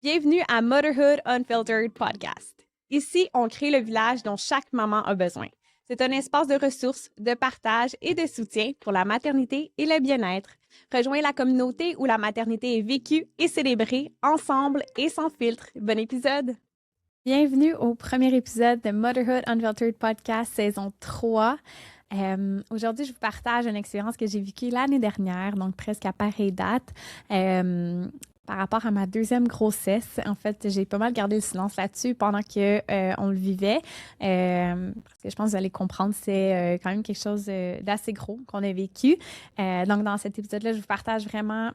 Bienvenue à Motherhood Unfiltered Podcast. Ici, on crée le village dont chaque maman a besoin. C'est un espace de ressources, de partage et de soutien pour la maternité et le bien-être. Rejoins la communauté où la maternité est vécue et célébrée ensemble et sans filtre. Bon épisode! Bienvenue au premier épisode de Motherhood Unfiltered Podcast saison 3. Aujourd'hui, je vous partage une expérience que j'ai vécue l'année dernière, donc presque à pareille date. Par rapport à ma deuxième grossesse, en fait, j'ai pas mal gardé le silence là-dessus pendant que on le vivait, parce que je pense que vous allez comprendre, c'est quand même quelque chose d'assez gros qu'on a vécu. Donc, dans cet épisode-là, je vous partage vraiment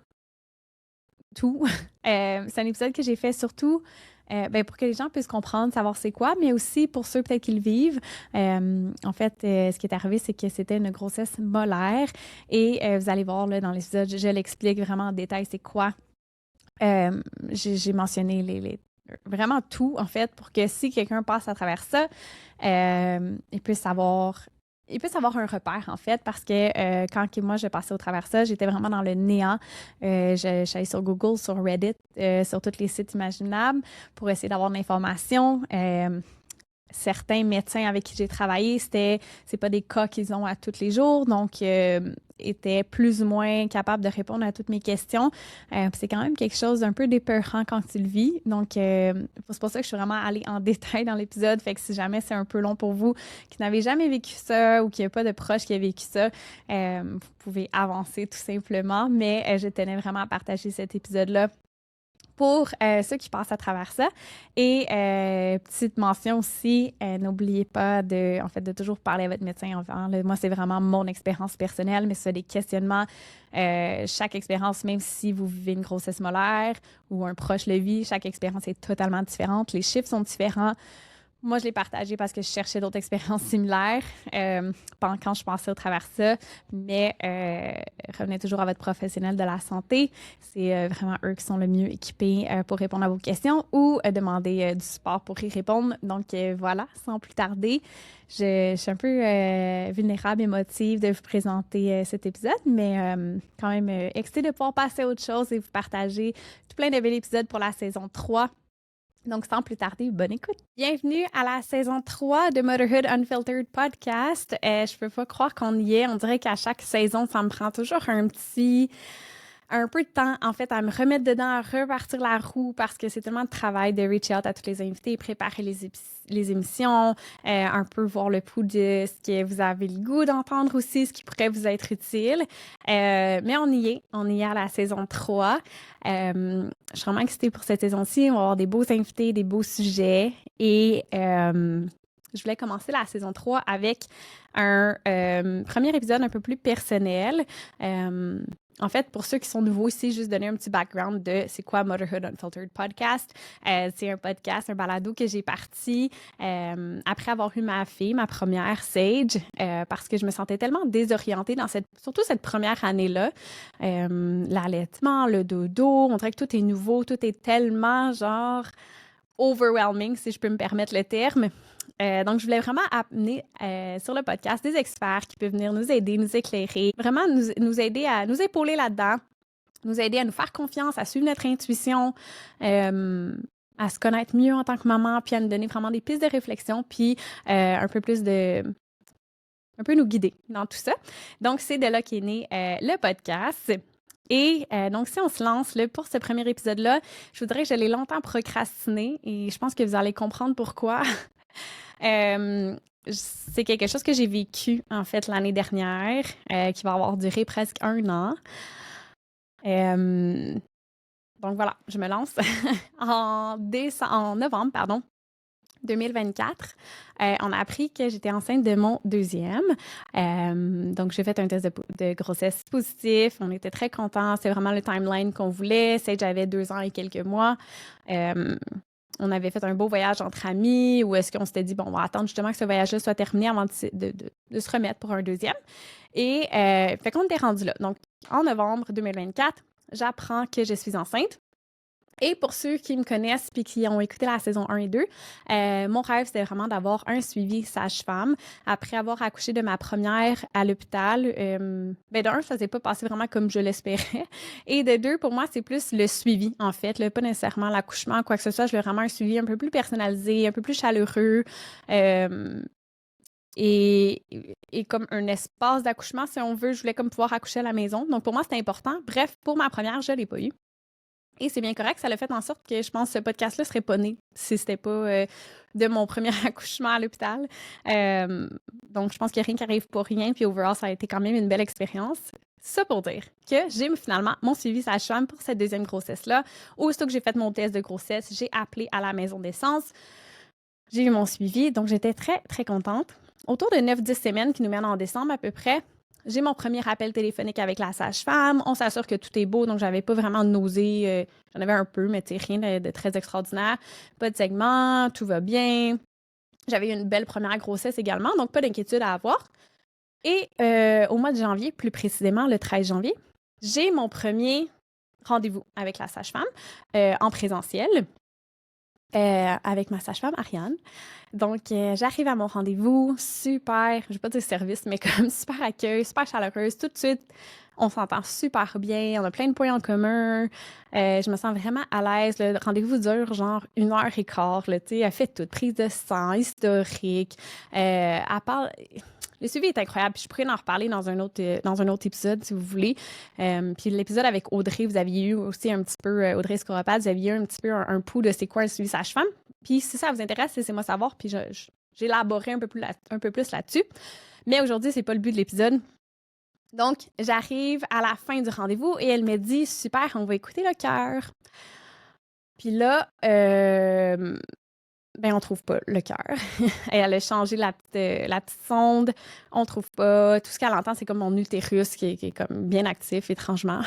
tout. C'est un épisode que j'ai fait surtout pour que les gens puissent comprendre, savoir c'est quoi, mais aussi pour ceux peut-être qui le vivent. En fait, ce qui est arrivé, c'est que c'était une grossesse molaire et vous allez voir là, dans l'épisode, je l'explique vraiment en détail c'est quoi. J'ai mentionné vraiment tout, en fait, pour que si quelqu'un passe à travers ça, il puisse avoir un repère, en fait, parce que quand moi, je passais au travers de ça, j'étais vraiment dans le néant. J'allais sur Google, sur Reddit, sur tous les sites imaginables pour essayer d'avoir de l'information. Certains médecins avec qui j'ai travaillé, c'est pas des cas qu'ils ont à tous les jours, donc étaient plus ou moins capables de répondre à toutes mes questions. C'est quand même quelque chose d'un peu d'épeurant quand tu le vis. Donc, c'est pour ça que je suis vraiment allée en détail dans l'épisode. Fait que si jamais c'est un peu long pour vous, qui n'avez jamais vécu ça ou qui n'a pas de proche qui a vécu ça, vous pouvez avancer tout simplement. Mais je tenais vraiment à partager cet épisode-là pour ceux qui passent à travers ça. Et petite mention aussi, n'oubliez pas de toujours parler à votre médecin avant. Là, moi, c'est vraiment mon expérience personnelle, mais c'est des questionnements. Chaque expérience, même si vous vivez une grossesse molaire ou un proche le vit, chaque expérience est totalement différente. Les chiffres sont différents. Moi, je l'ai partagé parce que je cherchais d'autres expériences similaires quand je passais au travers de ça. Mais revenez toujours à votre professionnel de la santé. C'est vraiment eux qui sont le mieux équipés pour répondre à vos questions ou demander du support pour y répondre. Donc voilà, sans plus tarder, je suis un peu vulnérable, émotive de vous présenter cet épisode, mais quand même excitée de pouvoir passer à autre chose et vous partager tout plein de bels épisodes pour la saison 3. Donc, sans plus tarder, bonne écoute. Bienvenue à la saison 3 de Motherhood Unfiltered Podcast. Je peux pas croire qu'on y est. On dirait qu'à chaque saison, ça me prend toujours un peu de temps, en fait, à me remettre dedans, à repartir la roue parce que c'est tellement de travail de reach out à tous les invités, préparer les émissions, un peu voir le pouls de ce que vous avez le goût d'entendre aussi, ce qui pourrait vous être utile. Mais on y est à la saison 3. Je suis vraiment excitée pour cette saison-ci. On va avoir des beaux invités, des beaux sujets et je voulais commencer la saison 3 avec un premier épisode un peu plus personnel. En fait, pour ceux qui sont nouveaux ici, juste donner un petit background de c'est quoi Motherhood Unfiltered Podcast. C'est un podcast, un balado que j'ai parti après avoir eu ma fille, ma première Sage, parce que je me sentais tellement désorientée surtout cette première année-là. L'allaitement, le dodo, on dirait que tout est nouveau, tout est tellement genre overwhelming, si je peux me permettre le terme. Donc, je voulais vraiment amener sur le podcast des experts qui peuvent venir nous aider, nous éclairer, vraiment nous aider à nous épauler là-dedans, nous aider à nous faire confiance, à suivre notre intuition, à se connaître mieux en tant que maman, puis à nous donner vraiment des pistes de réflexion, puis un peu nous guider dans tout ça. Donc, c'est de là qu'est né le podcast. Et donc, si on se lance là, pour ce premier épisode-là, je voudrais que je l'ai longtemps procrastiné et je pense que vous allez comprendre pourquoi. C'est quelque chose que j'ai vécu, en fait, l'année dernière, qui va avoir duré presque 1 an. Donc voilà, je me lance en novembre, 2024. On a appris que j'étais enceinte de mon deuxième. Donc, j'ai fait un test de grossesse positif. On était très contents. C'est vraiment le timeline qu'on voulait. Sage avait 2 ans et quelques mois. On avait fait un beau voyage entre amis où est-ce qu'on s'était dit, bon, on va attendre justement que ce voyage-là soit terminé avant de se remettre pour un deuxième. Et fait qu'on était rendu là. Donc, en novembre 2024, j'apprends que je suis enceinte. Et pour ceux qui me connaissent puis qui ont écouté la saison 1 et 2, mon rêve, c'était vraiment d'avoir un suivi sage-femme. Après avoir accouché de ma première à l'hôpital, d'un, ça s'est pas passé vraiment comme je l'espérais. Et de deux, pour moi, c'est plus le suivi, en fait, là, pas nécessairement l'accouchement, quoi que ce soit. Je veux vraiment un suivi un peu plus personnalisé, un peu plus chaleureux. euh, et, et comme un espace d'accouchement, si on veut, je voulais comme pouvoir accoucher à la maison. Donc, pour moi, c'était important. Bref, pour ma première, je ne l'ai pas eu. Et c'est bien correct, ça l'a fait en sorte que je pense que ce podcast-là serait pas né si c'était pas de mon premier accouchement à l'hôpital. Euh, donc, je pense qu'il n'y a rien qui arrive pour rien. Puis, overall, ça a été quand même une belle expérience. Ça pour dire que j'ai finalement mon suivi sage-femme pour cette deuxième grossesse-là. Aussitôt que j'ai fait mon test de grossesse, j'ai appelé à la maison d'essence. J'ai eu mon suivi, donc j'étais très, très contente. Autour de 9-10 semaines qui nous mènent en décembre à peu près, j'ai mon premier appel téléphonique avec la sage-femme. On s'assure que tout est beau, donc j'avais pas vraiment de nausées. J'en avais un peu, mais rien de très extraordinaire. Pas de segment, tout va bien. J'avais eu une belle première grossesse également, donc pas d'inquiétude à avoir. Et au mois de janvier, plus précisément le 13 janvier, j'ai mon premier rendez-vous avec la sage-femme en présentiel. Avec ma sage-femme, Ariane. Donc, j'arrive à mon rendez-vous, super, je vais pas dire service, mais comme super accueil, super chaleureuse. Tout de suite, on s'entend super bien, on a plein de points en commun. Je me sens vraiment à l'aise. Le rendez-vous dure genre 1 heure et quart. Là, elle fait toute, prise de sang, historique. Elle parle... Le suivi est incroyable. Puis je pourrais en reparler dans un autre épisode, si vous voulez. Puis l'épisode avec Audrey, vous aviez eu aussi un petit peu, Audrey Scoropade, vous aviez eu un petit peu un pouls de c'est quoi un suivi sage-femme. Puis si ça vous intéresse, laissez-moi savoir. Puis j'ai élaboré un peu plus là-dessus. Mais aujourd'hui, c'est pas le but de l'épisode. Donc, j'arrive à la fin du rendez-vous et elle me dit super, on va écouter le cœur. Puis là, on trouve pas le cœur. Elle a changé la petite sonde. On trouve pas. Tout ce qu'elle entend, c'est comme mon utérus qui est comme bien actif, étrangement.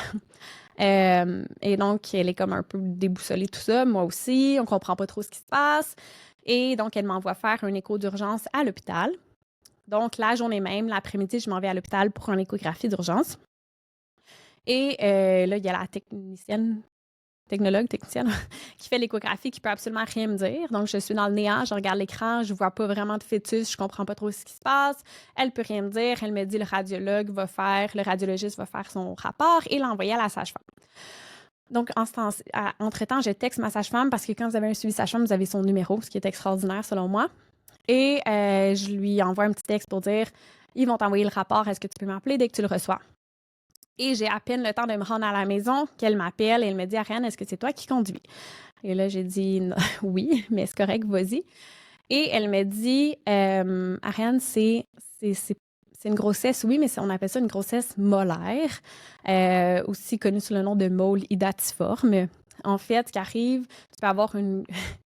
Et donc, elle est comme un peu déboussolée, tout ça. Moi aussi, on comprend pas trop ce qui se passe. Et donc, elle m'envoie faire un écho d'urgence à l'hôpital. Donc, la journée même, l'après-midi, je m'en vais à l'hôpital pour une échographie d'urgence. Et là, il y a la technicienne, qui fait l'échographie, qui peut absolument rien me dire. Donc, je suis dans le néant, je regarde l'écran, je vois pas vraiment de fœtus, je comprends pas trop ce qui se passe. Elle peut rien me dire. Elle me dit le radiologiste va faire son rapport et l'envoyer à la sage-femme. Donc, entre-temps, je texte ma sage-femme parce que quand vous avez un suivi sage-femme, vous avez son numéro, ce qui est extraordinaire selon moi. Et je lui envoie un petit texte pour dire ils vont t'envoyer le rapport, est-ce que tu peux m'appeler dès que tu le reçois? Et j'ai à peine le temps de me rendre à la maison qu'elle m'appelle et elle me dit Ariane, est-ce que c'est toi qui conduis? Et là, j'ai dit oui, mais c'est correct, vas-y. Et elle me dit Ariane, c'est une grossesse, oui, mais on appelle ça une grossesse molaire, aussi connue sous le nom de mole hydatiforme. En fait, ce qui arrive, tu peux avoir une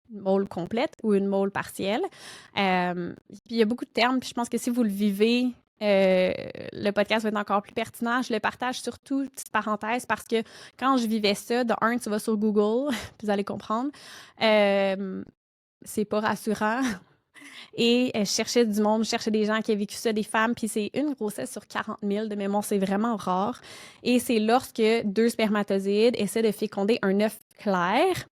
mole complète ou une mole partielle. Puis il y a beaucoup de termes, puis je pense que si vous le vivez, le podcast va être encore plus pertinent. Je le partage surtout, petite parenthèse, parce que quand je vivais ça, de un, tu vas sur Google, puis vous allez comprendre. C'est pas rassurant. Et je cherchais du monde, je cherchais des gens qui avaient vécu ça, des femmes, puis c'est une grossesse sur 40 000 de mémoire, c'est vraiment rare. Et c'est lorsque 2 spermatozoïdes essaient de féconder un œuf clair.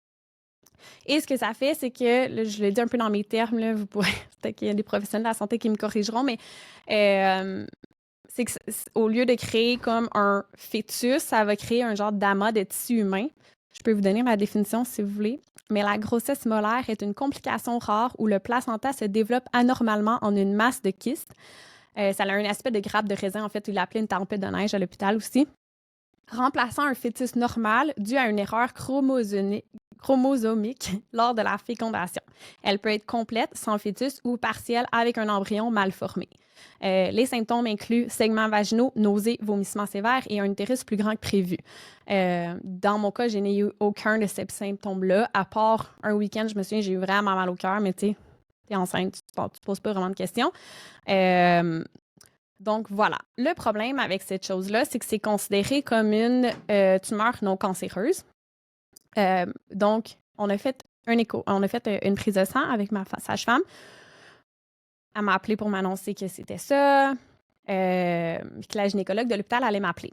Et ce que ça fait, c'est que, là, je le dis un peu dans mes termes, là, vous pourrez, peut-être qu'il y a des professionnels de la santé qui me corrigeront, mais c'est que au lieu de créer comme un fœtus, ça va créer un genre d'amas de tissu humain. Je peux vous donner ma définition si vous voulez. Mais la grossesse molaire est une complication rare où le placenta se développe anormalement en une masse de kystes. Ça a un aspect de grappe de raisin, en fait, il l'appelait une tempête de neige à l'hôpital aussi, remplaçant un fœtus normal dû à une erreur chromosomique lors de la fécondation. Elle peut être complète, sans fœtus, ou partielle avec un embryon mal formé. Les symptômes incluent saignements vaginaux, nausées, vomissements sévères et un utérus plus grand que prévu. Dans mon cas, je n'ai eu aucun de ces symptômes-là, à part un week-end, je me souviens, j'ai eu vraiment mal au cœur, mais tu sais, t'es enceinte, tu te poses pas vraiment de questions. Donc, voilà. Le problème avec cette chose-là, c'est que c'est considéré comme une tumeur non cancéreuse. Donc, on a fait un écho, on a fait une prise de sang avec ma sage-femme. Elle m'a appelé pour m'annoncer que c'était ça, que la gynécologue de l'hôpital allait m'appeler.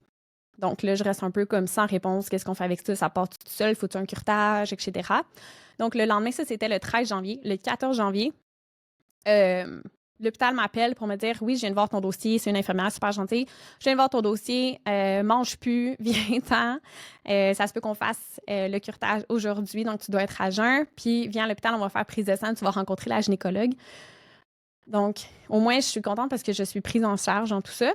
Donc là, je reste un peu comme sans réponse. Qu'est-ce qu'on fait avec ça? Ça part tout seul? Faut-tu un curetage, etc. Donc le lendemain, ça, c'était le 13 janvier. Le 14 janvier, l'hôpital m'appelle pour me dire: oui, je viens de voir ton dossier, c'est une infirmière super gentille. Je viens de voir ton dossier, mange plus, viens-t'en. Ça se peut qu'on fasse le curetage aujourd'hui, donc tu dois être à jeun. Puis viens à l'hôpital, on va faire prise de sang, tu vas rencontrer la gynécologue. Donc, au moins, je suis contente parce que je suis prise en charge dans tout ça.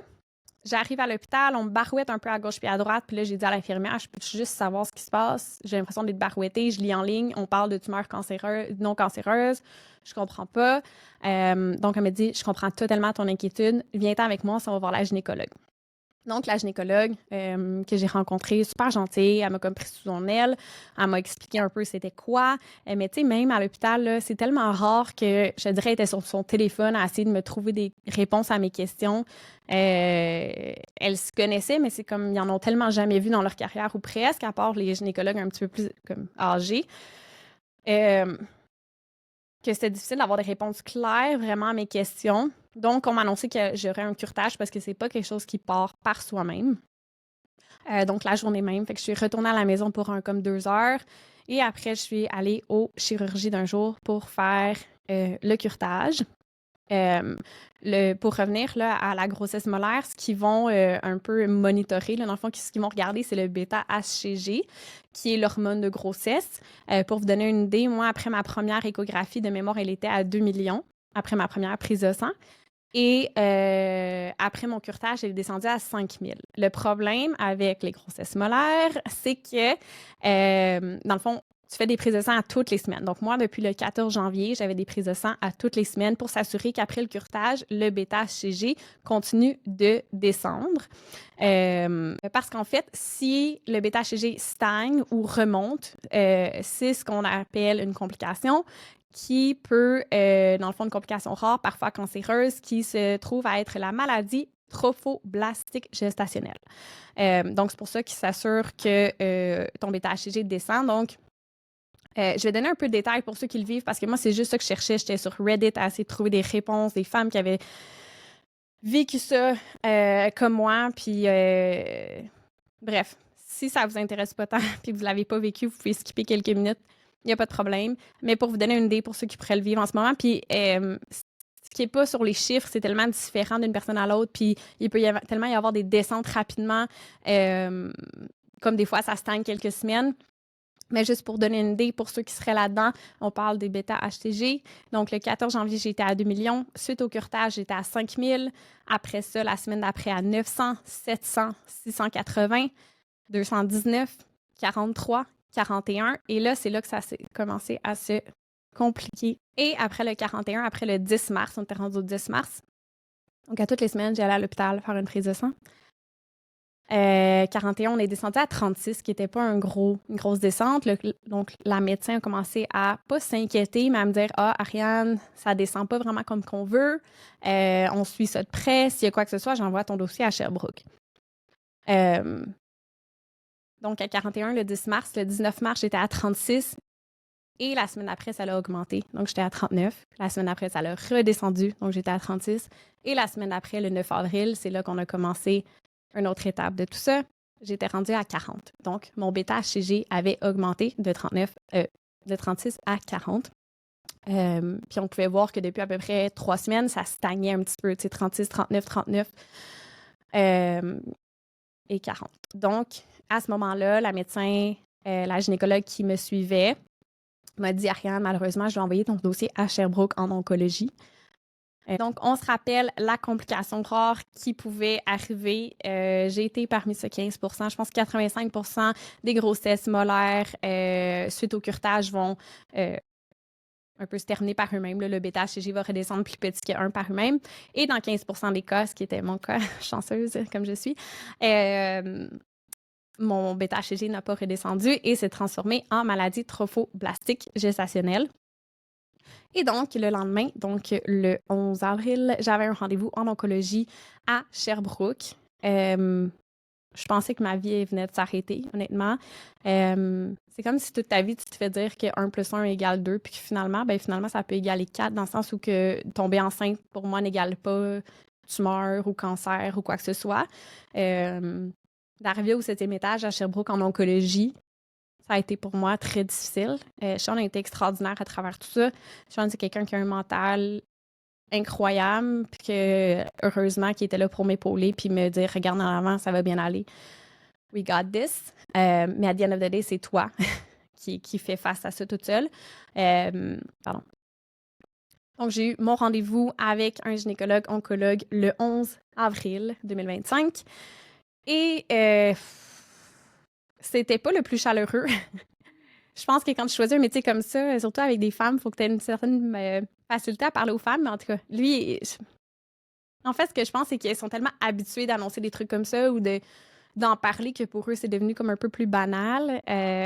J'arrive à l'hôpital, on me barouette un peu à gauche puis à droite. Puis là, j'ai dit à l'infirmière: je peux juste savoir ce qui se passe? J'ai l'impression d'être barouettée. Je lis en ligne, on parle de tumeurs cancéreuses, non cancéreuses. Je comprends pas. Donc, elle me dit: je comprends totalement ton inquiétude. Viens-t'en avec moi, on va voir la gynécologue. Donc, la gynécologue que j'ai rencontrée, super gentille, elle m'a comme pris sous son aile, elle m'a expliqué un peu c'était quoi. Mais tu sais, même à l'hôpital, là, c'est tellement rare que, je dirais, elle était sur son téléphone à essayer de me trouver des réponses à mes questions. Elle se connaissait, mais c'est comme, ils en ont tellement jamais vu dans leur carrière, ou presque, à part les gynécologues un petit peu plus comme âgés. Que c'était difficile d'avoir des réponses claires vraiment à mes questions. Donc, on m'a annoncé que j'aurais un curetage parce que c'est pas quelque chose qui part par soi-même. Donc, la journée même. Fait que je suis retournée à la maison pour comme 2 heures. Et après, je suis allée aux chirurgies d'un jour pour faire le curetage. Pour revenir là, à la grossesse molaire, ce qu'ils vont un peu monitorer, là, dans le fond, ce qu'ils vont regarder, c'est le bêta-HCG, qui est l'hormone de grossesse. Pour vous donner une idée, moi, après ma première échographie de mémoire, elle était à 2 millions, après ma première prise de sang. Et après mon curetage, elle est descendue à 5 000. Le problème avec les grossesses molaires, c'est que, dans le fond, tu fais des prises de sang à toutes les semaines. Donc, moi, depuis le 14 janvier, j'avais des prises de sang à toutes les semaines pour s'assurer qu'après le curetage, le bêta-HCG continue de descendre. Parce qu'en fait, si le bêta-HCG stagne ou remonte, c'est ce qu'on appelle une complication qui peut, dans le fond, une complication rare, parfois cancéreuse, qui se trouve à être la maladie trophoblastique gestationnelle. Donc, c'est pour ça qu'ils s'assurent que ton bêta-HCG descend. Donc, je vais donner un peu de détails pour ceux qui le vivent, parce que moi, c'est juste ça que je cherchais. J'étais sur Reddit à essayer de trouver des réponses, des femmes qui avaient vécu ça comme moi. Puis, bref, si ça vous intéresse pas tant puis que vous l'avez pas vécu, vous pouvez skipper quelques minutes. Il n'y a pas de problème. Mais pour vous donner une idée pour ceux qui pourraient le vivre en ce moment, puis ce qui n'est pas sur les chiffres, c'est tellement différent d'une personne à l'autre, puis il peut tellement y avoir des descentes rapidement, comme des fois, ça stagne quelques semaines. Mais juste pour donner une idée, pour ceux qui seraient là-dedans, on parle des bêta-HCG. Donc, le 14 janvier, j'étais à 2 millions. Suite au curetage, j'étais à 5 000. Après ça, la semaine d'après, à 900, 700, 680, 219, 43, 41. Et là, c'est là que ça s'est commencé à se compliquer. Et après le 41, après le 10 mars, on était rendu au 10 mars. Donc, à toutes les semaines, j'allais à l'hôpital faire une prise de sang. 41, on est descendu à 36, qui n'était pas une grosse descente. Donc, la médecin a commencé à pas s'inquiéter, mais à me dire: ah, Ariane, ça descend pas vraiment comme qu'on veut. On suit ça de près. S'il y a quoi que ce soit, j'envoie ton dossier à Sherbrooke. Donc, à 41, le 10 mars, le 19 mars, j'étais à 36. Et la semaine après, ça l'a augmenté. Donc, j'étais à 39. La semaine après, ça l'a redescendu. Donc, j'étais à 36. Et la semaine après, le 9 avril, c'est là qu'on a commencé une autre étape de tout ça. J'étais rendue à 40. Donc, mon bêta-HCG avait augmenté de 36 à 40. Puis, on pouvait voir que depuis à peu près 3 semaines, ça stagnait un petit peu. Tu sais, 36, 39, 39 et 40. Donc, à ce moment-là, la médecin, la gynécologue qui me suivait, m'a dit: Ariane, malheureusement, je vais envoyer ton dossier à Sherbrooke en oncologie. Donc, on se rappelle la complication rare qui pouvait arriver. J'ai été parmi ce 15 %. Je pense que 85 % des grossesses molaires suite au curetage vont un peu se terminer par eux-mêmes. Le bêta-HCG va redescendre plus petit que 1 par eux-mêmes. Et dans 15 % des cas, ce qui était mon cas, chanceuse comme je suis, mon bêta-HCG n'a pas redescendu et s'est transformé en maladie trophoblastique gestationnelle. Et donc, le lendemain, donc le 11 avril, j'avais un rendez-vous en oncologie à Sherbrooke. Je pensais que ma vie venait de s'arrêter, honnêtement. C'est comme si toute ta vie, tu te fais dire que 1 + 1 égale 2, puis que finalement, ça peut égaler 4, dans le sens où que tomber enceinte, pour moi, n'égale pas tumeur ou cancer ou quoi que ce soit. d'arriver au 7e étage à Sherbrooke en oncologie, ça a été pour moi très difficile. Sean a été extraordinaire à travers tout ça. Sean, c'est quelqu'un qui a un mental incroyable, puis que heureusement qu'il était là pour m'épauler puis me dire regarde en avant, ça va bien aller. We got this. Mais at the end of the day, c'est toi qui fait face à ça toute seule. Pardon. Donc, j'ai eu mon rendez-vous avec un gynécologue oncologue le 11 avril 2025. Et c'était pas le plus chaleureux. Je pense que quand tu choisis un métier comme ça, surtout avec des femmes, il faut que tu aies une certaine facilité à parler aux femmes. Mais en tout cas, lui, en fait, ce que je pense, c'est qu'ils sont tellement habitués d'annoncer des trucs comme ça ou d'en parler que pour eux, c'est devenu comme un peu plus banal.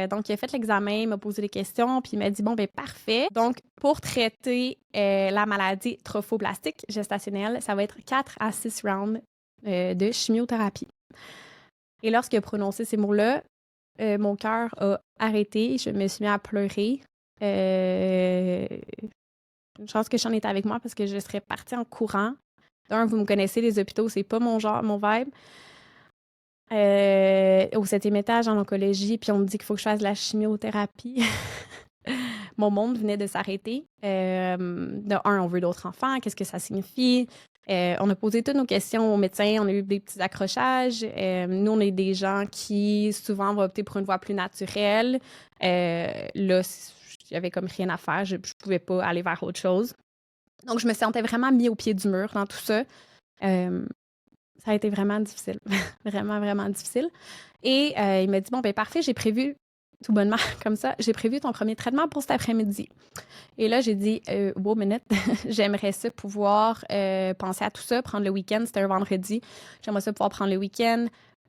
Donc, il a fait l'examen, il m'a posé des questions, puis il m'a dit, bon, ben parfait. Donc, pour traiter la maladie trophoblastique gestationnelle, ça va être 4 à 6 rounds de chimiothérapie. Et lorsqu'il a prononcé ces mots-là, mon cœur a arrêté, je me suis mis à pleurer. Une chance que Sean était avec moi parce que je serais partie en courant. D'un, vous me connaissez, les hôpitaux, c'est pas mon genre, mon vibe. Au 7e étage en oncologie, puis on me dit qu'il faut que je fasse de la chimiothérapie. Mon monde venait de s'arrêter. De un, on veut d'autres enfants, qu'est-ce que ça signifie? On a posé toutes nos questions aux médecins, on a eu des petits accrochages. Nous, on est des gens qui, souvent, vont opter pour une voie plus naturelle. Là, il n'y avait comme rien à faire, je ne pouvais pas aller vers autre chose. Donc, je me sentais vraiment mis au pied du mur dans tout ça. Ça a été vraiment difficile. Vraiment, vraiment difficile. Et il m'a dit, bon, ben parfait, j'ai prévu, tout bonnement comme ça, j'ai prévu ton premier traitement pour cet après-midi. Et là, j'ai dit, wow, minute, j'aimerais ça pouvoir penser à tout ça, prendre le week-end, c'était un vendredi. J'aimerais ça pouvoir prendre le week-end,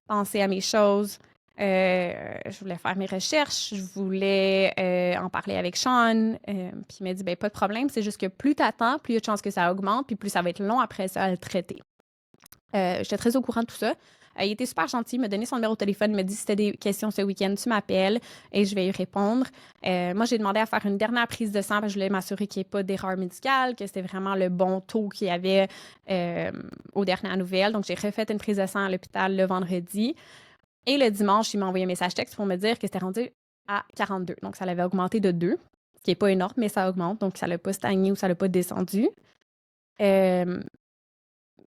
penser à mes choses. Je voulais faire mes recherches, je voulais en parler avec Sean. Puis il m'a dit, ben pas de problème, c'est juste que plus t'attends, plus il y a de chances que ça augmente, puis plus ça va être long après ça à le traiter. J'étais très au courant de tout ça. Il était super gentil, il m'a donné son numéro de téléphone, il m'a dit si tu as des questions ce week-end, tu m'appelles et je vais y répondre. Moi, j'ai demandé à faire une dernière prise de sang parce que je voulais m'assurer qu'il n'y ait pas d'erreur médicale, que c'était vraiment le bon taux qu'il y avait aux dernières nouvelles. Donc, j'ai refait une prise de sang à l'hôpital le vendredi. Et le dimanche, il m'a envoyé un message texte pour me dire que c'était rendu à 42. Donc, ça l'avait augmenté de 2, ce qui n'est pas énorme, mais ça augmente. Donc, ça ne l'a pas stagné ou ça ne l'a pas descendu.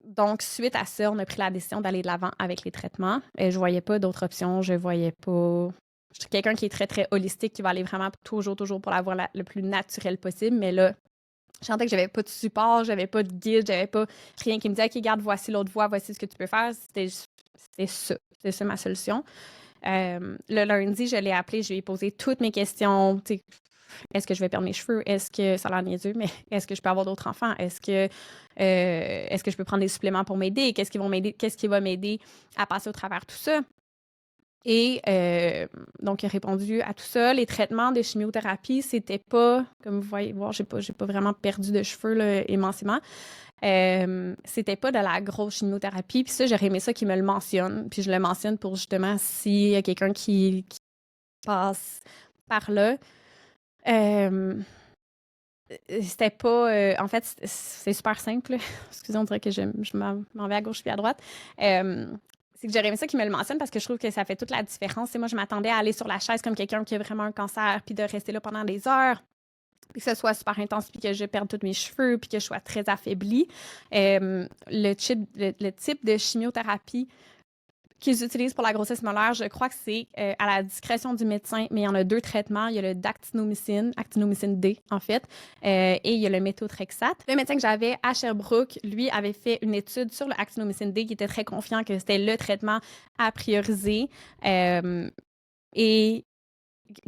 Donc, suite à ça, on a pris la décision d'aller de l'avant avec les traitements. Je ne voyais pas d'autres options. Je voyais pas. Je suis quelqu'un qui est très, très holistique, qui va aller vraiment toujours pour la voie le plus naturelle possible. Mais là, je sentais que j'avais pas de support, j'avais pas de guide, j'avais pas rien qui me disait, OK, regarde, voici l'autre voie, voici ce que tu peux faire. C'était ça. C'était ça ma solution. Le lundi, je l'ai appelé, je lui ai posé toutes mes questions. Est-ce que je vais perdre mes cheveux? Est-ce que, ça a l'air niaiseux, mais est-ce que je peux avoir d'autres enfants? Est-ce que je peux prendre des suppléments pour m'aider? Qu'est-ce qui va m'aider à passer au travers de tout ça? Et donc, il a répondu à tout ça. Les traitements de chimiothérapie, c'était pas, comme vous voyez voir, j'ai pas vraiment perdu de cheveux là, immensément. C'était pas de la grosse chimiothérapie. Puis ça, j'aurais aimé ça qu'il me le mentionne. Puis je le mentionne pour justement s'il y a quelqu'un qui passe par là. C'était pas... en fait, c'est super simple. Excusez, on dirait que je m'en vais à gauche puis à droite. C'est que j'aurais aimé ça qu'il me le mentionne parce que je trouve que ça fait toute la différence. Et moi, je m'attendais à aller sur la chaise comme quelqu'un qui a vraiment un cancer puis de rester là pendant des heures, puis que ce soit super intense puis que je perde tous mes cheveux puis que je sois très affaiblie. Le type de chimiothérapie qu'ils utilisent pour la grossesse molaire, je crois que c'est à la discrétion du médecin, mais il y en a 2 traitements. Il y a le dactinomycine D, en fait, et il y a le méthotrexate. Le médecin que j'avais à Sherbrooke, lui, avait fait une étude sur le actinomycine D qui était très confiant que c'était le traitement à prioriser et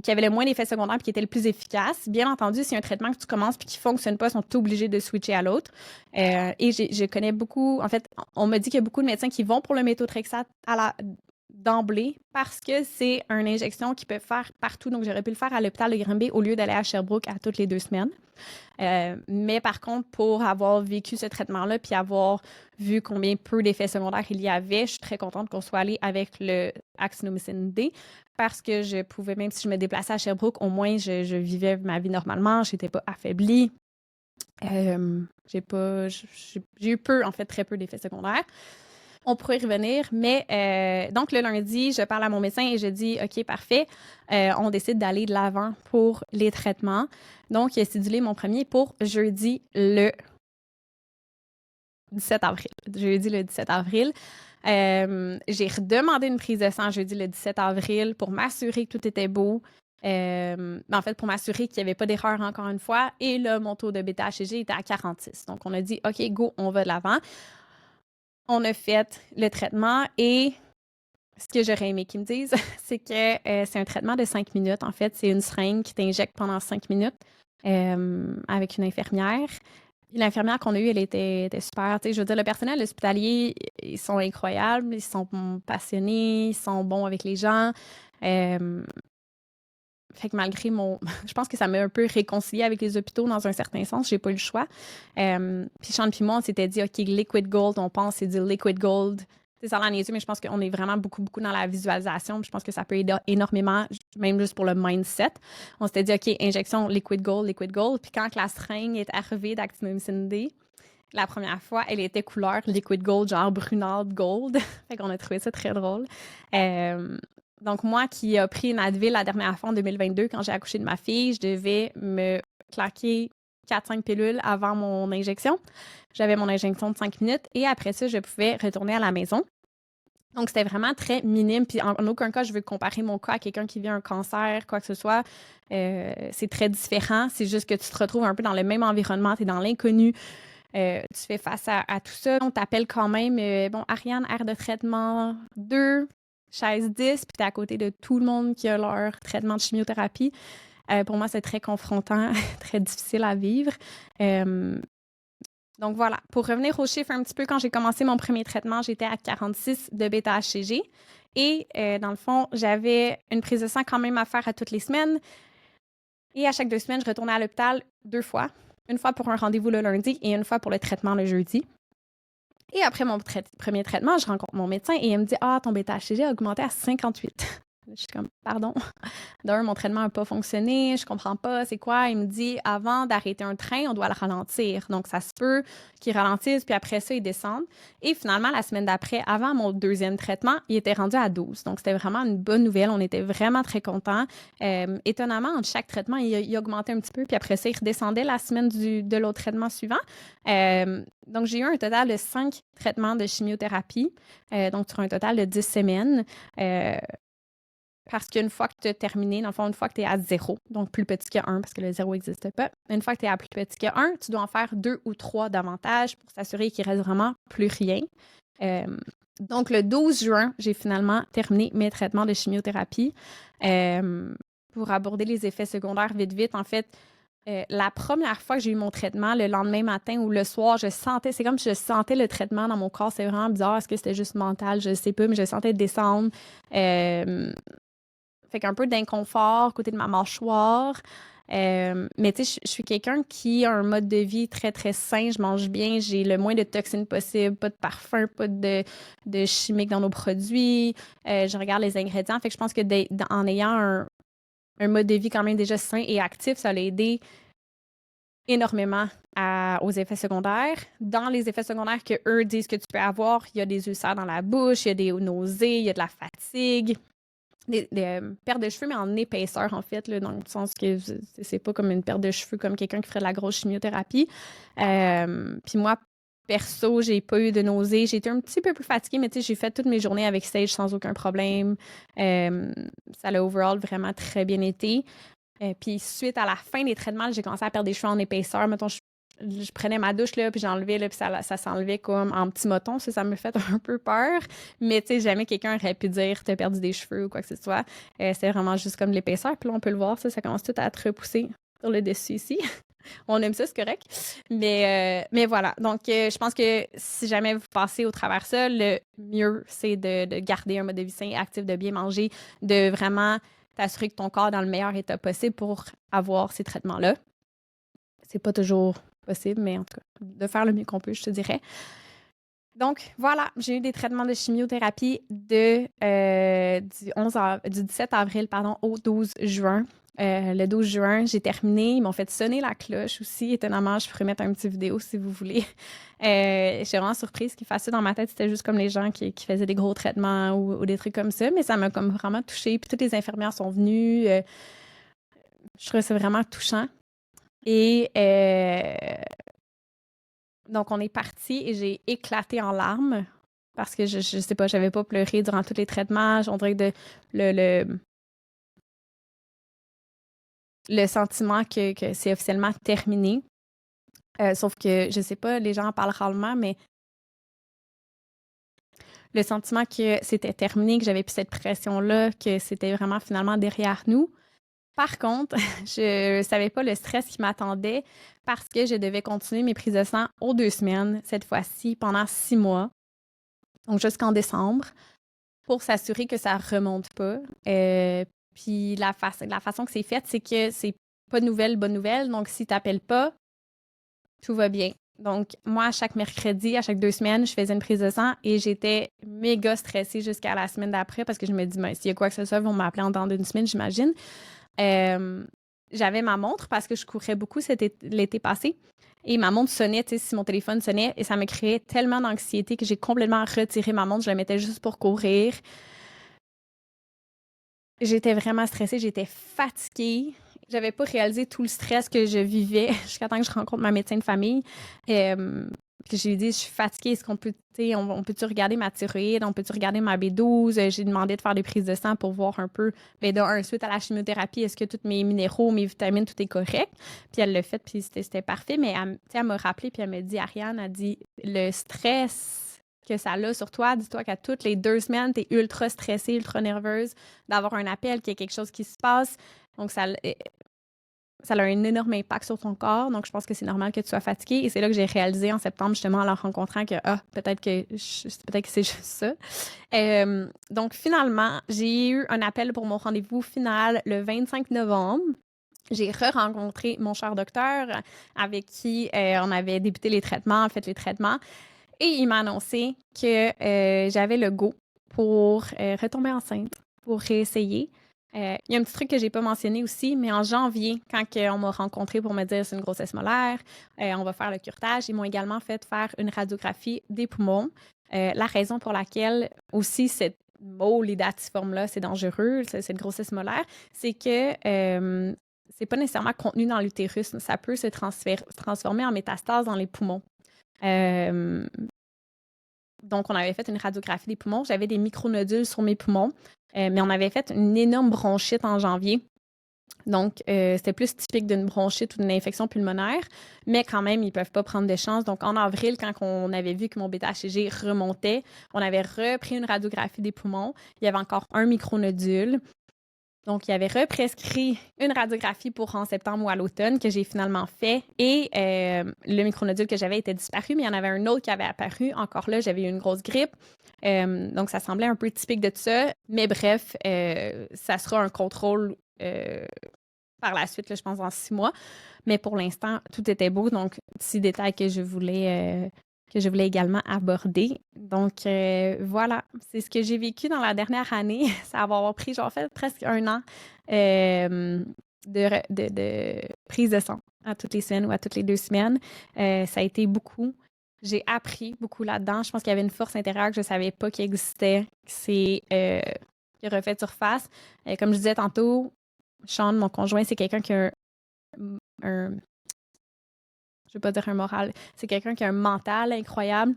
qui avait le moins d'effets secondaires et qui était le plus efficace. Bien entendu, si y a un traitement que tu commences puis qui ne fonctionne pas, ils sont obligés de switcher à l'autre. Et je connais beaucoup... En fait, on me dit qu'il y a beaucoup de médecins qui vont pour le méthotrexate d'emblée parce que c'est une injection qu'ils peuvent faire partout. Donc, j'aurais pu le faire à l'hôpital de Granby au lieu d'aller à Sherbrooke à toutes les 2 semaines. Mais par contre, pour avoir vécu ce traitement-là puis avoir vu combien peu d'effets secondaires il y avait, je suis très contente qu'on soit allé avec le actinomycine D parce que je pouvais, même si je me déplaçais à Sherbrooke, au moins je vivais ma vie normalement, je n'étais pas affaiblie. J'ai eu peu, en fait, très peu d'effets secondaires. On pourrait y revenir, mais donc le lundi, je parle à mon médecin et je dis OK, parfait, on décide d'aller de l'avant pour les traitements. Donc, il a cédulé mon premier pour jeudi le 17 avril. Jeudi le 17 avril. J'ai redemandé une prise de sang jeudi le 17 avril pour m'assurer que tout était beau. En fait, pour m'assurer qu'il n'y avait pas d'erreur encore une fois. Et là, mon taux de bêta-HCG était à 46. Donc, on a dit OK, go, on va de l'avant. On a fait le traitement et ce que j'aurais aimé qu'ils me disent, c'est que c'est un traitement de 5 minutes. En fait, c'est une seringue qui t'injecte pendant 5 minutes avec une infirmière. L'infirmière qu'on a eue, elle était super. Tu sais, je veux dire, le personnel hospitalier, ils sont incroyables, ils sont passionnés, ils sont bons avec les gens. Fait que malgré mon... Je pense que ça m'a un peu réconcilié avec les hôpitaux dans un certain sens. J'ai pas eu le choix. Puis Sean puis moi, on s'était dit, OK, Liquid Gold, on pense c'est du Liquid Gold. C'est ça l'en yeux, mais je pense qu'on est vraiment beaucoup, beaucoup dans la visualisation. Puis je pense que ça peut aider énormément, même juste pour le mindset. On s'était dit, OK, injection Liquid Gold, Liquid Gold. Puis quand la seringue est arrivée d'Actinomycin D, la première fois, elle était couleur Liquid Gold, genre brunade gold. Fait qu'on a trouvé ça très drôle. Donc, moi qui ai pris une Advil la dernière fois en 2022, quand j'ai accouché de ma fille, je devais me claquer 4-5 pilules avant mon injection. J'avais mon injection de 5 minutes et après ça, je pouvais retourner à la maison. Donc, c'était vraiment très minime. Puis, en aucun cas, je veux comparer mon cas à quelqu'un qui vit un cancer, quoi que ce soit. C'est très différent. C'est juste que tu te retrouves un peu dans le même environnement, tu es dans l'inconnu. Tu fais face à tout ça. On t'appelle quand même, bon, Ariane, aire de traitement 2, chaise 10, puis t'es à côté de tout le monde qui a leur traitement de chimiothérapie. Pour moi, c'est très confrontant, très difficile à vivre. Donc voilà, pour revenir aux chiffres un petit peu, quand j'ai commencé mon premier traitement, j'étais à 46 de bêta-HCG. Et dans le fond, j'avais une prise de sang quand même à faire à toutes les semaines. Et à chaque 2 semaines, je retournais à l'hôpital 2 fois. Une fois pour un rendez-vous le lundi et une fois pour le traitement le jeudi. Et après mon premier traitement, je rencontre mon médecin et il me dit « Ah, ton bêta-HCG a augmenté à 58. » Je suis comme « Pardon? » D'un, mon traitement n'a pas fonctionné, je comprends pas, c'est quoi? Il me dit « Avant d'arrêter un train, on doit le ralentir. » Donc, ça se peut qu'il ralentisse, puis après ça, il descende. Et finalement, la semaine d'après, avant mon deuxième traitement, il était rendu à 12. Donc, c'était vraiment une bonne nouvelle. On était vraiment très contents. Étonnamment, entre chaque traitement, il augmentait un petit peu, puis après ça, il redescendait la semaine de l'autre traitement suivant. Donc, j'ai eu un total de 5 traitements de chimiothérapie, donc sur un total de 10 semaines. Parce qu'une fois que tu as terminé, dans le fond, une fois que tu es à 0, donc plus petit que 1, parce que le 0 n'existe pas, une fois que tu es à plus petit que 1, tu dois en faire 2 ou 3 davantage pour s'assurer qu'il ne reste vraiment plus rien. Donc, le 12 juin, j'ai finalement terminé mes traitements de chimiothérapie. Pour aborder les effets secondaires vite, en fait, la première fois que j'ai eu mon traitement, le lendemain matin ou le soir, c'est comme si je sentais le traitement dans mon corps. C'est vraiment bizarre. Est-ce que c'était juste mental? Je ne sais pas, mais je sentais descendre. Fait qu'un peu d'inconfort côté de ma mâchoire. Mais tu sais, je suis quelqu'un qui a un mode de vie très, très sain. Je mange bien, j'ai le moins de toxines possible, pas de parfum, pas de chimiques dans nos produits. Je regarde les ingrédients. Fait que je pense que en ayant un mode de vie quand même déjà sain et actif, ça l'a aidé énormément aux effets secondaires. Dans les effets secondaires que eux disent que tu peux avoir, il y a des ulcères dans la bouche, il y a des nausées, il y a de la fatigue. Des pertes de cheveux, mais en épaisseur, en fait, là, dans le sens que c'est pas comme une perte de cheveux comme quelqu'un qui ferait de la grosse chimiothérapie. Puis moi, perso, j'ai pas eu de nausées. J'ai été un petit peu plus fatiguée, mais tu sais, j'ai fait toutes mes journées avec Sage sans aucun problème. Ça l'a overall vraiment très bien été. Puis suite à la fin des traitements, j'ai commencé à perdre des cheveux en épaisseur. Mettons, je prenais ma douche, là, puis j'enlevais, là, puis ça s'enlevait comme en petit moton. Ça me fait un peu peur. Mais, tu sais, jamais quelqu'un aurait pu dire « t'as perdu des cheveux » ou quoi que ce soit. C'est vraiment juste comme l'épaisseur. Puis là, on peut le voir, ça commence tout à te repousser sur le dessus ici. On aime ça, c'est correct. Mais voilà. Donc, je pense que si jamais vous passez au travers ça, le mieux, c'est de garder un mode de vie sain et actif, de bien manger, de vraiment t'assurer que ton corps est dans le meilleur état possible pour avoir ces traitements-là. C'est pas toujours possible, mais en tout cas, de faire le mieux qu'on peut, je te dirais. Donc, voilà, j'ai eu des traitements de chimiothérapie du 17 avril au 12 juin. Le 12 juin, j'ai terminé. Ils m'ont fait sonner la cloche aussi. Étonnamment, je pourrais mettre une petite vidéo si vous voulez. J'étais vraiment surprise qu'ils fassent ça dans ma tête. C'était juste comme les gens qui faisaient des gros traitements ou des trucs comme ça. Mais ça m'a comme vraiment touchée. Puis toutes les infirmières sont venues. Je trouvais ça vraiment touchant. Et donc, on est parti et j'ai éclaté en larmes parce que je sais pas, j'avais pas pleuré durant tous les traitements. On dirait que le sentiment que c'est officiellement terminé. Sauf que, je sais pas, les gens en parlent rarement, mais le sentiment que c'était terminé, que j'avais plus cette pression-là, que c'était vraiment finalement derrière nous. Par contre, je savais pas le stress qui m'attendait parce que je devais continuer mes prises de sang aux 2 semaines, cette fois-ci, pendant 6 mois, donc jusqu'en décembre, pour s'assurer que ça remonte pas. Puis la façon que c'est fait, c'est que c'est pas de nouvelles, bonne nouvelle. Donc, si t'appelles pas, tout va bien. Donc, moi, à chaque mercredi, à chaque 2 semaines, je faisais une prise de sang et j'étais méga stressée jusqu'à la semaine d'après parce que je me dis, ben, s'il y a quoi que ce soit, ils vont m'appeler en temps d'une semaine, j'imagine. J'avais ma montre parce que je courais beaucoup l'été passé. Et ma montre sonnait, tu sais, si mon téléphone sonnait, et ça me créait tellement d'anxiété que j'ai complètement retiré ma montre. Je la mettais juste pour courir. J'étais vraiment stressée, j'étais fatiguée. J'avais pas réalisé tout le stress que je vivais jusqu'à temps que je rencontre ma médecin de famille. Puis j'ai dit, je suis fatiguée, est-ce qu'on peut, tu sais, on peut-tu regarder ma thyroïde, on peut-tu regarder ma B12? J'ai demandé de faire des prises de sang pour voir un peu, ben suite à la chimiothérapie, est-ce que tous mes minéraux, mes vitamines, tout est correct? Puis elle l'a fait, puis c'était parfait, mais elle m'a rappelé, puis elle m'a dit, Ariane, elle dit, le stress que ça a sur toi, dis-toi qu'à toutes les 2 semaines, tu es ultra stressée, ultra nerveuse d'avoir un appel, qu'il y a quelque chose qui se passe. Donc, ça a un énorme impact sur ton corps. Donc, je pense que c'est normal que tu sois fatiguée. Et c'est là que j'ai réalisé en septembre, justement, en la rencontrant que, peut-être que c'est juste ça. Donc, finalement, j'ai eu un appel pour mon rendez-vous final le 25 novembre. J'ai re-rencontré mon cher docteur avec qui on avait débuté les traitements, fait les traitements. Et il m'a annoncé que j'avais le go pour retomber enceinte, pour réessayer. Il y a un petit truc que j'ai pas mentionné aussi, mais en janvier, quand on m'a rencontré pour me dire c'est une grossesse molaire, on va faire le curetage, ils m'ont également fait faire une radiographie des poumons. La raison pour laquelle aussi cette mole datiforme-là, c'est dangereux, cette grossesse molaire, c'est que c'est pas nécessairement contenu dans l'utérus. Ça peut se transformer en métastase dans les poumons. Donc, on avait fait une radiographie des poumons. J'avais des micronodules sur mes poumons, mais on avait fait une énorme bronchite en janvier. Donc, c'était plus typique d'une bronchite ou d'une infection pulmonaire, mais quand même, ils ne peuvent pas prendre de chance. Donc, en avril, quand on avait vu que mon bêta-HCG remontait, on avait repris une radiographie des poumons. Il y avait encore un micronodule. Donc, il avait represcrit une radiographie pour en septembre ou à l'automne que j'ai finalement fait. Et le micronodule que j'avais était disparu, mais il y en avait un autre qui avait apparu. Encore là, j'avais eu une grosse grippe. Donc, ça semblait un peu typique de tout ça. Mais bref, ça sera un contrôle par la suite, là, je pense, dans 6 mois. Mais pour l'instant, tout était beau. Donc, petit détail que je voulais également aborder. Donc, voilà, c'est ce que j'ai vécu dans la dernière année. Ça va avoir pris, genre, fait presque 1 an de prise de sang à toutes les semaines ou à toutes les 2 semaines. Ça a été beaucoup. J'ai appris beaucoup là-dedans. Je pense qu'il y avait une force intérieure que je ne savais pas qu'il existait, qui a refait surface. Comme je disais tantôt, Sean, mon conjoint, c'est quelqu'un qui a un je ne veux pas dire un moral, c'est quelqu'un qui a un mental incroyable.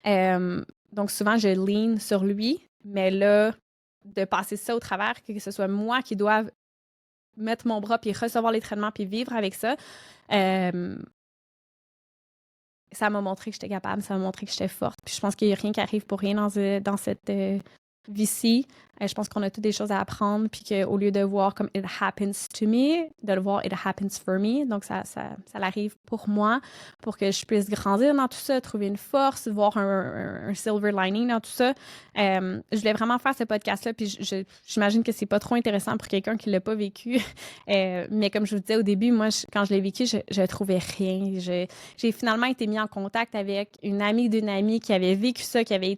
Donc, souvent, je lean sur lui, mais là, de passer ça au travers, que ce soit moi qui doive mettre mon bras puis recevoir les traitements puis vivre avec ça, ça m'a montré que j'étais capable, ça m'a montré que j'étais forte. Puis je pense qu'il n'y a rien qui arrive pour rien dans cette vie-ci. Je pense qu'on a toutes des choses à apprendre, puis qu'au lieu de voir comme it happens to me, de le voir it happens for me. Donc, ça arrive pour moi, pour que je puisse grandir dans tout ça, trouver une force, voir un silver lining dans tout ça. Je voulais vraiment faire ce podcast-là, puis j'imagine que c'est pas trop intéressant pour quelqu'un qui l'a pas vécu. Mais comme je vous disais au début, moi, quand je l'ai vécu, je trouvais rien. J'ai finalement été mis en contact avec une amie d'une amie qui avait vécu ça, qui avait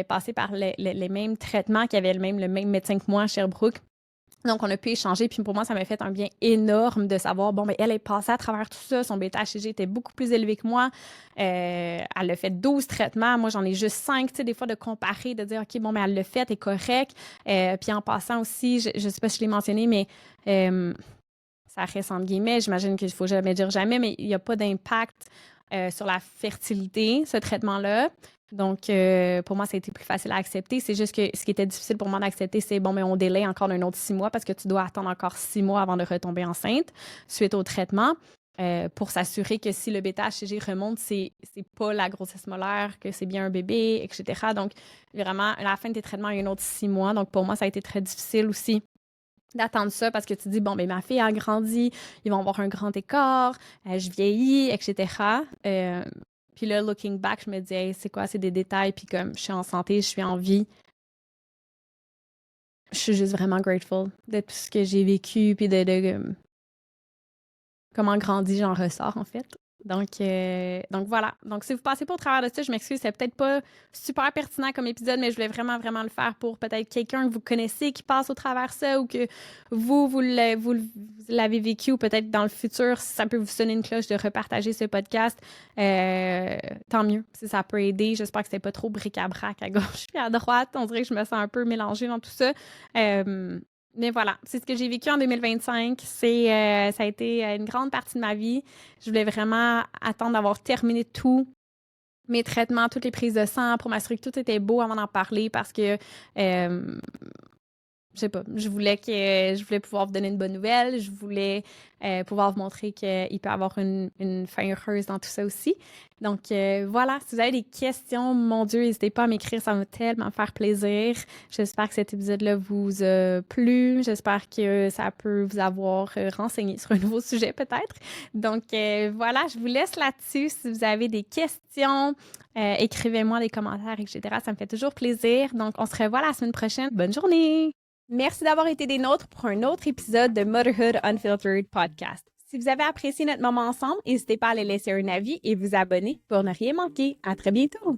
passé par les mêmes traitements, qui avait le même médecin que moi à Sherbrooke. Donc, on a pu échanger, puis pour moi, ça m'a fait un bien énorme de savoir, bon, elle est passée à travers tout ça, son bêta-HCG était beaucoup plus élevé que moi, elle a fait 12 traitements, moi, j'en ai juste 5, tu sais, des fois, de comparer, de dire, OK, bon, elle l'a fait, elle est correcte. Puis en passant aussi, je ne sais pas si je l'ai mentionné, mais ça reste entre guillemets, j'imagine qu'il ne faut jamais dire jamais, mais il n'y a pas d'impact sur la fertilité, ce traitement-là. Donc, pour moi, ça a été plus facile à accepter. C'est juste que ce qui était difficile pour moi d'accepter, c'est bon, mais on délai encore d'un autre 6 mois parce que tu dois attendre encore 6 mois avant de retomber enceinte suite au traitement pour s'assurer que si le bêta-HCG remonte, c'est pas la grossesse molaire, que c'est bien un bébé, etc. Donc, vraiment, à la fin de tes traitements, il y a un autre 6 mois. Donc, pour moi, ça a été très difficile aussi d'attendre ça parce que tu dis, bon, ben ma fille a grandi, ils vont avoir un grand écart, je vieillis, etc. Puis là, looking back, je me dis, hey, c'est quoi, c'est des détails, puis comme je suis en santé, je suis en vie, je suis juste vraiment grateful de tout ce que j'ai vécu, puis de comment grandi j'en ressors, en fait. Donc voilà. Donc, si vous passez pas au travers de ça, je m'excuse, c'est peut-être pas super pertinent comme épisode, mais je voulais vraiment, vraiment le faire pour peut-être quelqu'un que vous connaissez qui passe au travers de ça ou que vous l'avez vécu ou peut-être dans le futur, si ça peut vous sonner une cloche de repartager ce podcast, tant mieux si ça peut aider. J'espère que c'était pas trop bric-à-brac à gauche et à droite. On dirait que je me sens un peu mélangée dans tout ça. Mais voilà, c'est ce que j'ai vécu en 2025. Ça a été une grande partie de ma vie. Je voulais vraiment attendre d'avoir terminé tout, mes traitements, toutes les prises de sang pour m'assurer que tout était beau avant d'en parler parce que je sais pas, je voulais pouvoir vous donner une bonne nouvelle, je voulais pouvoir vous montrer qu'il peut y avoir une fin heureuse dans tout ça aussi. Donc voilà, si vous avez des questions, mon Dieu, n'hésitez pas à m'écrire, ça va tellement faire plaisir. J'espère que cet épisode-là vous a plu, j'espère que ça peut vous avoir renseigné sur un nouveau sujet peut-être. Donc voilà, je vous laisse là-dessus. Si vous avez des questions, écrivez-moi des commentaires, etc. Ça me fait toujours plaisir. Donc on se revoit la semaine prochaine. Bonne journée! Merci d'avoir été des nôtres pour un autre épisode de Motherhood Unfiltered Podcast. Si vous avez apprécié notre moment ensemble, n'hésitez pas à aller laisser un avis et vous abonner pour ne rien manquer. À très bientôt!